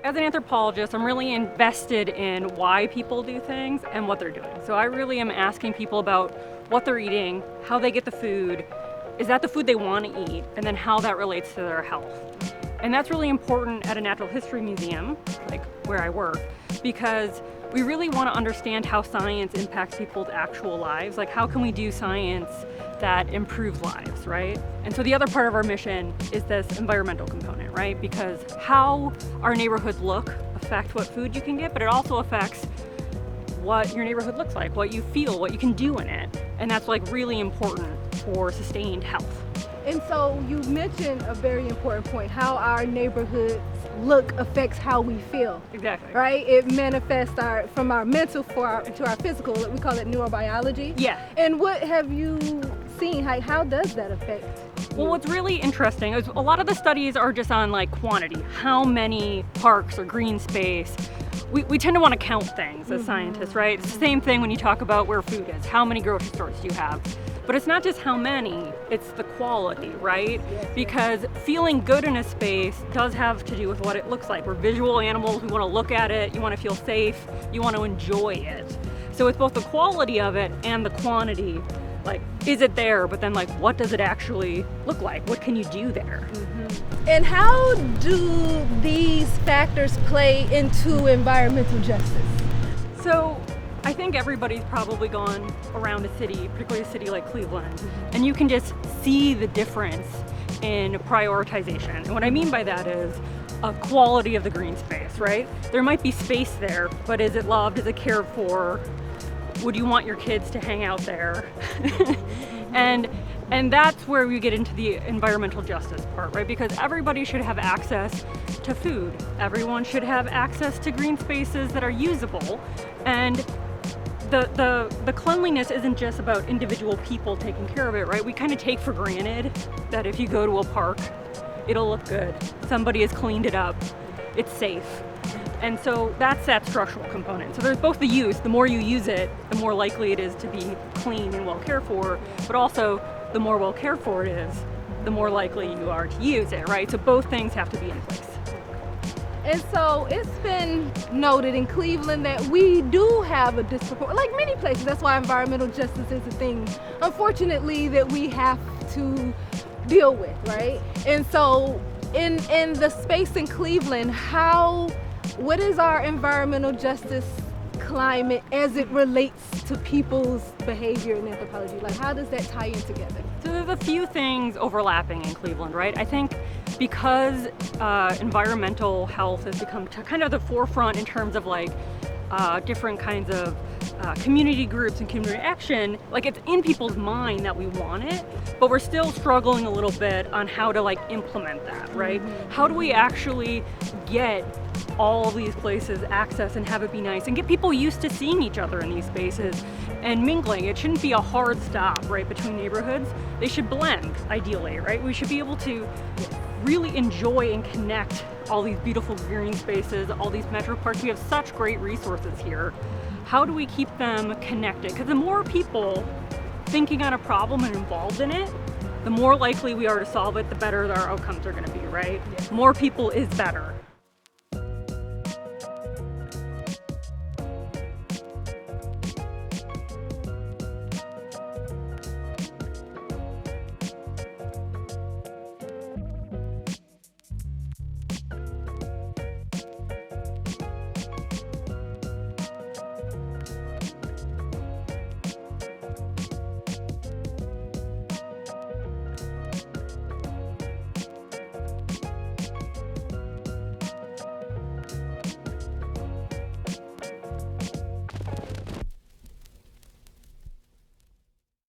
as an anthropologist, I'm really invested in why people do things and what they're doing. So I really am asking people about what they're eating, how they get the food, is that the food they want to eat, and then how that relates to their health. And that's really important at a natural history museum, like where I work, because we really want to understand how science impacts people's actual lives. Like, how can we do science that improves lives, right? And so the other part of our mission is this environmental component, right? Because how our neighborhoods look affect what food you can get, but it also affects what your neighborhood looks like, what you feel, what you can do in it. And that's like really important for sustained health. And so you mentioned a very important point, how our neighborhoods look affects how we feel. Exactly. Right? It manifests from our mental to our physical. We call it neurobiology. Yeah. And what have you seen? How does that affect you? Well, what's really interesting is a lot of the studies are just on like quantity, how many parks or green space. We tend to want to count things as scientists, right? It's the same thing when you talk about where food is. How many grocery stores do you have? But it's not just how many, it's the quality, right? Because feeling good in a space does have to do with what it looks like. We're visual animals, we want to look at it, you want to feel safe, you want to enjoy it. So it's both the quality of it and the quantity. Like, is it there? But then like, what does it actually look like? What can you do there? And how do these factors play into environmental justice? So I think everybody's probably gone around a city, particularly a city like Cleveland, and you can just see the difference in prioritization. And what I mean by that is a quality of the green space, right? There might be space there, but is it loved? Is it cared for? Would you want your kids to hang out there? And that's where we get into the environmental justice part, right? Because everybody should have access to food. Everyone should have access to green spaces that are usable. And the cleanliness isn't just about individual people taking care of it, right? We kind of take for granted that if you go to a park, it'll look good. Somebody has cleaned it up. It's safe. And so that's that structural component. So there's both the use, the more you use it, the more likely it is to be clean and well cared for, but also the more well cared for it is, the more likely you are to use it, right? So both things have to be in place. And so it's been noted in Cleveland that we do have a disproportionate, like many places, that's why environmental justice is a thing, unfortunately, that we have to deal with, right? And so in the space in Cleveland, what is our environmental justice climate as it relates to people's behavior in anthropology? Like, how does that tie in together? So there's a few things overlapping in Cleveland, right? I think because environmental health has become kind of the forefront in terms of like different kinds of community groups and community action, like it's in people's mind that we want it, but we're still struggling a little bit on how to like implement that, right? How do we actually get all of these places access and have it be nice and get people used to seeing each other in these spaces and mingling? It shouldn't be a hard stop, right, between neighborhoods. They should blend, ideally, right? We should be able to really enjoy and connect all these beautiful green spaces, all these metro parks. We have such great resources here. How do we keep them connected? Because the more people thinking on a problem and involved in it, the more likely we are to solve it, the better our outcomes are going to be, right? More people is better.